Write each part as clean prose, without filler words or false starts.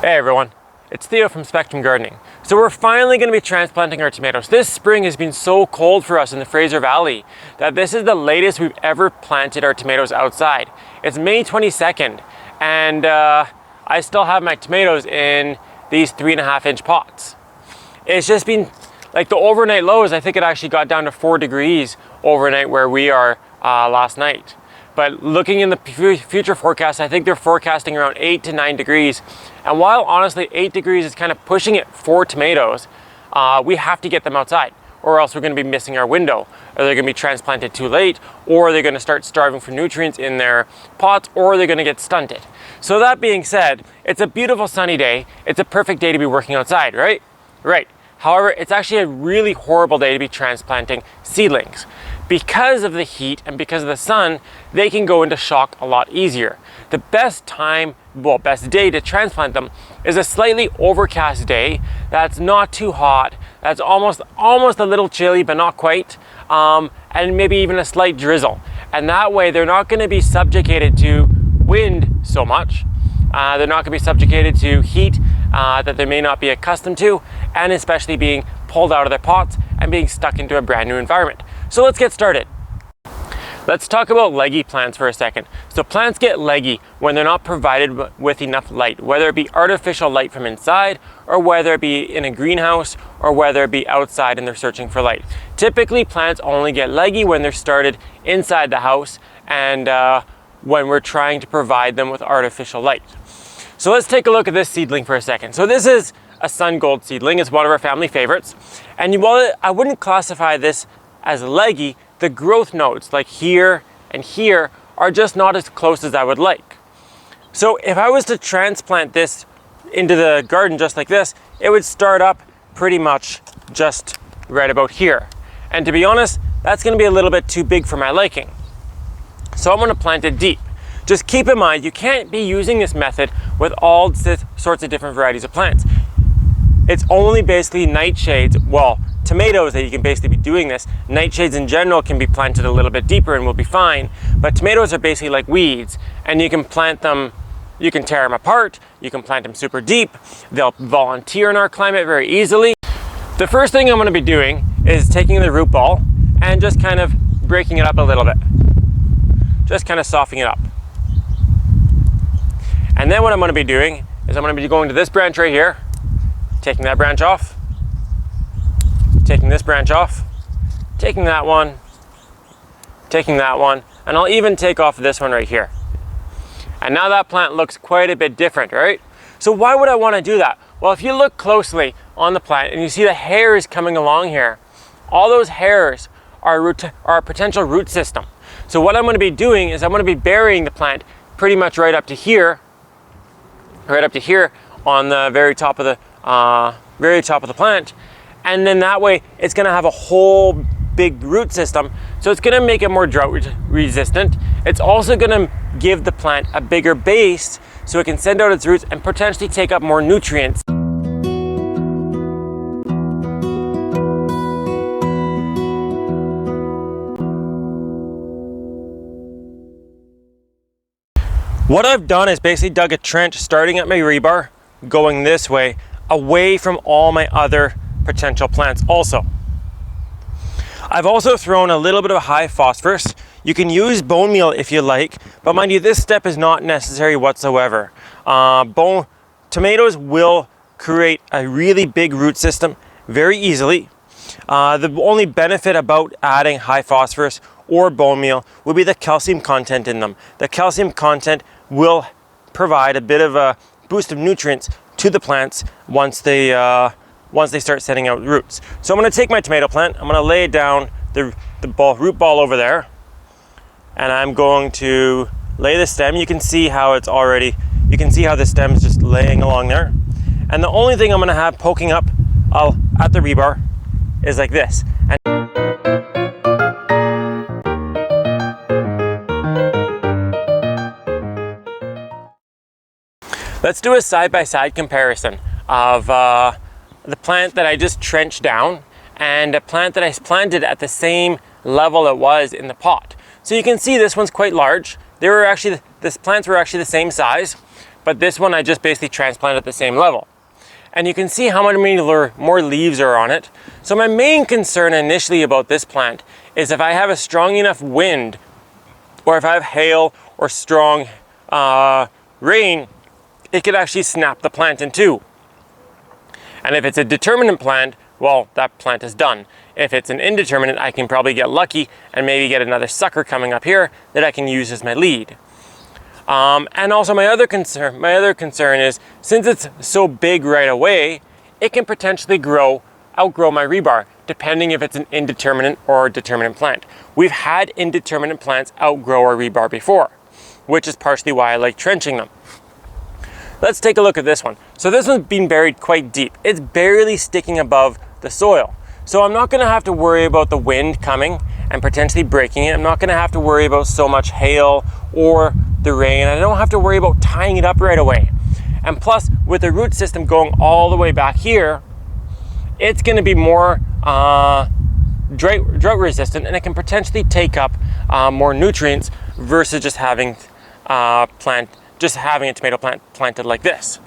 Hey everyone, it's Theo from Spectrum Gardening. So we're finally going to be transplanting our tomatoes. This spring has been so cold for us in the Fraser Valley that this is the latest we've ever planted our tomatoes outside. It's May 22nd and I still have my tomatoes in these 3.5-inch pots. It's just been like the overnight lows. I think it actually got down to 4 degrees overnight where we are last night. But looking in the future forecast, I think they're forecasting around 8 to 9 degrees. And while honestly 8 degrees is kind of pushing it for tomatoes, we have to get them outside or else we're going to be missing our window. Or they're going to be transplanted too late, or they're going to start starving for nutrients in their pots, or they're going to get stunted. So that being said, it's a beautiful sunny day. It's a perfect day to be working outside, right? Right. However, it's actually a really horrible day to be transplanting seedlings. Because of the heat and because of the sun, they can go into shock a lot easier. The best day to transplant them is a slightly overcast day that's not too hot, that's almost a little chilly, but not quite, and maybe even a slight drizzle. And that way, they're not going to be subjugated to wind so much. They're not going to be subjugated to heat that they may not be accustomed to, and especially being pulled out of their pots and being stuck into a brand new environment. So let's get started. Let's talk about leggy plants for a second. So plants get leggy when they're not provided with enough light, whether it be artificial light from inside, or whether it be in a greenhouse, or whether it be outside and they're searching for light. Typically, plants only get leggy when they're started inside the house and when we're trying to provide them with artificial light. So let's take a look at this seedling for a second. So this is a sun gold seedling. It's one of our family favorites. And while I wouldn't classify this as leggy, the growth nodes like here and here are just not as close as I would like. So if I was to transplant this into the garden just like this, it would start up pretty much just right about here. And to be honest, that's going to be a little bit too big for my liking. So I'm going to plant it deep. Just keep in mind, you can't be using this method with all sorts of different varieties of plants. It's only basically nightshades, well, tomatoes that you can basically be doing this. Nightshades in general can be planted a little bit deeper and will be fine, but tomatoes are basically like weeds, and you can plant them, you can tear them apart, you can plant them super deep. They'll volunteer in our climate very easily. The first thing I'm going to be doing is taking the root ball and just kind of breaking it up a little bit. Just kind of softening it up. And then what I'm going to be doing is I'm going to be going to this branch right here, taking that branch off, taking this branch off, taking that one, and I'll even take off this one right here. And now that plant looks quite a bit different, right? So why would I want to do that? Well, if you look closely on the plant and you see the hairs coming along here, all those hairs are a potential root system. So what I'm going to be doing is I'm going to be burying the plant pretty much right up to here on the very top of the plant, and then that way it's going to have a whole big root system, so it's going to make it more drought resistant. It's also going to give the plant a bigger base so it can send out its roots and potentially take up more nutrients. What I've done is basically dug a trench starting at my rebar, going this way, away from all my other potential plants also. I've also thrown a little bit of high phosphorus. You can use bone meal if you like, but mind you, this step is not necessary whatsoever. Tomatoes will create a really big root system very easily. The only benefit about adding high phosphorus or bone meal would be the calcium content in them. The calcium content will provide a bit of a boost of nutrients to the plants once they start sending out roots. So I'm going to take my tomato plant, I'm going to lay down the root ball over there, and I'm going to lay the stem. You can see how the stem is just laying along there. And the only thing I'm going to have poking up at the rebar is like this. Let's do a side-by-side comparison of the plant that I just trenched down and a plant that I planted at the same level it was in the pot. So you can see this one's quite large. These plants were actually the same size, but this one I just basically transplanted at the same level. And you can see how many more leaves are on it. So my main concern initially about this plant is if I have a strong enough wind, or if I have hail or strong rain, it could actually snap the plant in two. And if it's a determinate plant, well, that plant is done. If it's an indeterminate, I can probably get lucky and maybe get another sucker coming up here that I can use as my lead. And also my other concern is, since it's so big right away, it can potentially outgrow my rebar, depending if it's an indeterminate or a determinate plant. We've had indeterminate plants outgrow our rebar before, which is partially why I like trenching them. Let's take a look at this one. So this one's been buried quite deep. It's barely sticking above the soil. So I'm not gonna have to worry about the wind coming and potentially breaking it. I'm not gonna have to worry about so much hail or the rain. I don't have to worry about tying it up right away. And plus, with the root system going all the way back here, it's gonna be more drought resistant, and it can potentially take up more nutrients versus just having a tomato plant planted like this.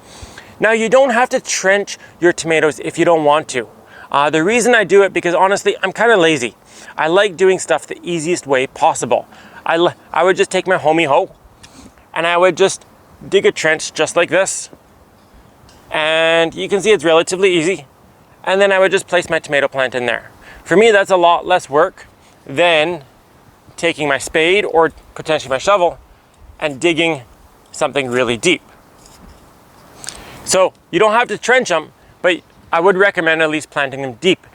Now, you don't have to trench your tomatoes if you don't want to. The reason I do it, because honestly, I'm kind of lazy. I like doing stuff the easiest way possible. I would just take my homie hoe and I would just dig a trench just like this. And you can see it's relatively easy. And then I would just place my tomato plant in there. For me, that's a lot less work than taking my spade or potentially my shovel and digging something really deep. So you don't have to trench them, but I would recommend at least planting them deep.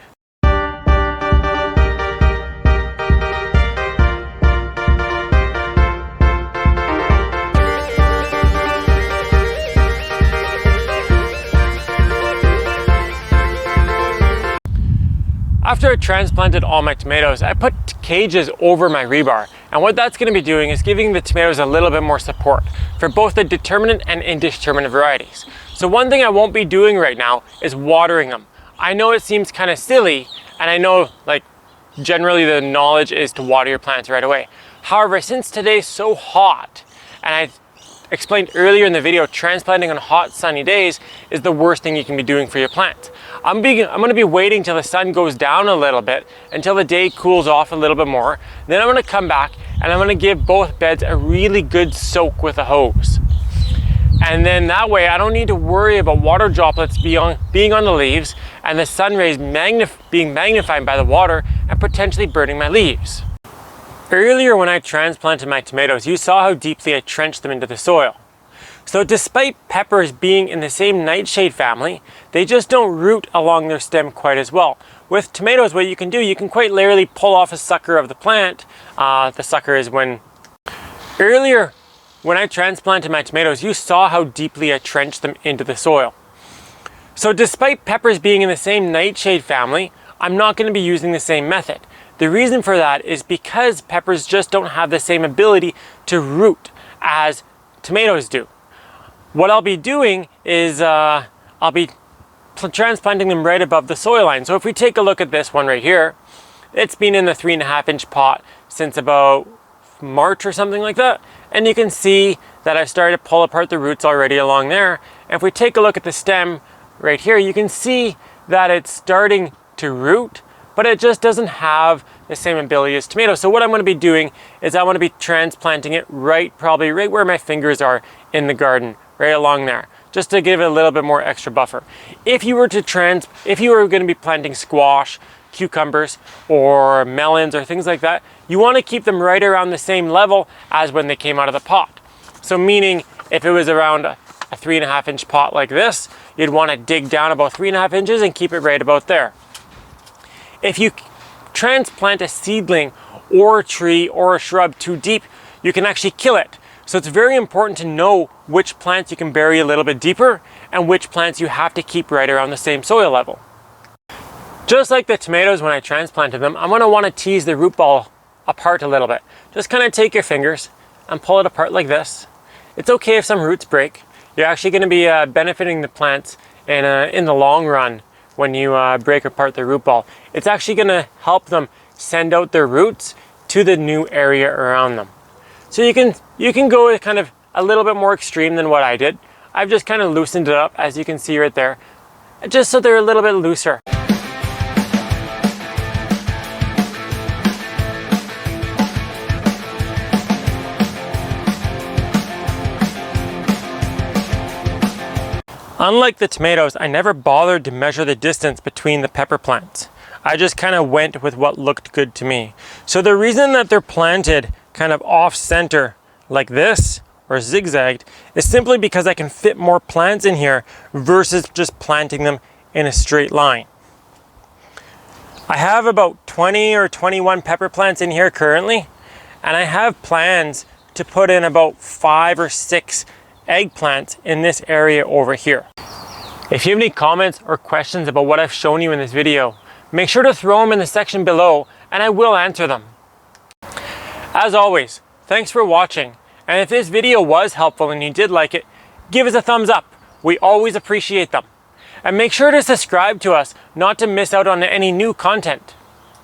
After I transplanted all my tomatoes, I put cages over my rebar. And what that's going to be doing is giving the tomatoes a little bit more support for both the determinate and indeterminate varieties. So one thing I won't be doing right now is watering them. I know it seems kind of silly, and I know like generally the knowledge is to water your plants right away. However, since today's so hot, and I explained earlier in the video, transplanting on hot sunny days is the worst thing you can be doing for your plant. I'm going to be waiting till the sun goes down a little bit, until the day cools off a little bit more. Then I'm going to come back and I'm going to give both beds a really good soak with a hose. And then that way I don't need to worry about water droplets being on the leaves and the sun rays being magnified by the water and potentially burning my leaves. Earlier when I transplanted my tomatoes, you saw how deeply I trenched them into the soil. So despite peppers being in the same nightshade family, they just don't root along their stem quite as well. With tomatoes, what you can do, you can quite literally pull off a sucker of the plant. The sucker is earlier when I transplanted my tomatoes, you saw how deeply I trenched them into the soil. So despite peppers being in the same nightshade family, I'm not going to be using the same method. The reason for that is because peppers just don't have the same ability to root as tomatoes do. What I'll be doing is I'll be transplanting them right above the soil line. So if we take a look at this one right here, it's been in the 3.5 inch pot since about March or something like that. And you can see that I've started to pull apart the roots already along there. And if we take a look at the stem right here, you can see that it's starting to root, but it just doesn't have the same ability as tomatoes. So what I'm going to be doing is I want to be transplanting it probably right where my fingers are in the garden, right along there, just to give it a little bit more extra buffer. If you were going to be planting squash, cucumbers, or melons, or things like that, you want to keep them right around the same level as when they came out of the pot. So meaning, if it was around a 3.5 inch pot like this, you'd want to dig down about 3.5 inches and keep it right about there. If you transplant a seedling or a tree or a shrub too deep, you can actually kill it. So it's very important to know which plants you can bury a little bit deeper and which plants you have to keep right around the same soil level. Just like the tomatoes when I transplanted them, I'm going to want to tease the root ball apart a little bit. Just kind of take your fingers and pull it apart like this. It's okay if some roots break. You're actually going to be benefiting the plants in the long run when you break apart the root ball. It's actually going to help them send out their roots to the new area around them. So you can go kind of a little bit more extreme than what I did. I've just kind of loosened it up, as you can see right there, just so they're a little bit looser. Unlike the tomatoes, I never bothered to measure the distance between the pepper plants. I just kind of went with what looked good to me. So the reason that they're planted kind of off center like this or zigzagged is simply because I can fit more plants in here versus just planting them in a straight line. I have about 20 or 21 pepper plants in here currently, and I have plans to put in about 5 or 6 eggplants in this area over here. If you have any comments or questions about what I've shown you in this video, make sure to throw them in the section below and I will answer them. As always, thanks for watching, and if this video was helpful and you did like it, give us a thumbs up. We always appreciate them. And make sure to subscribe to us not to miss out on any new content.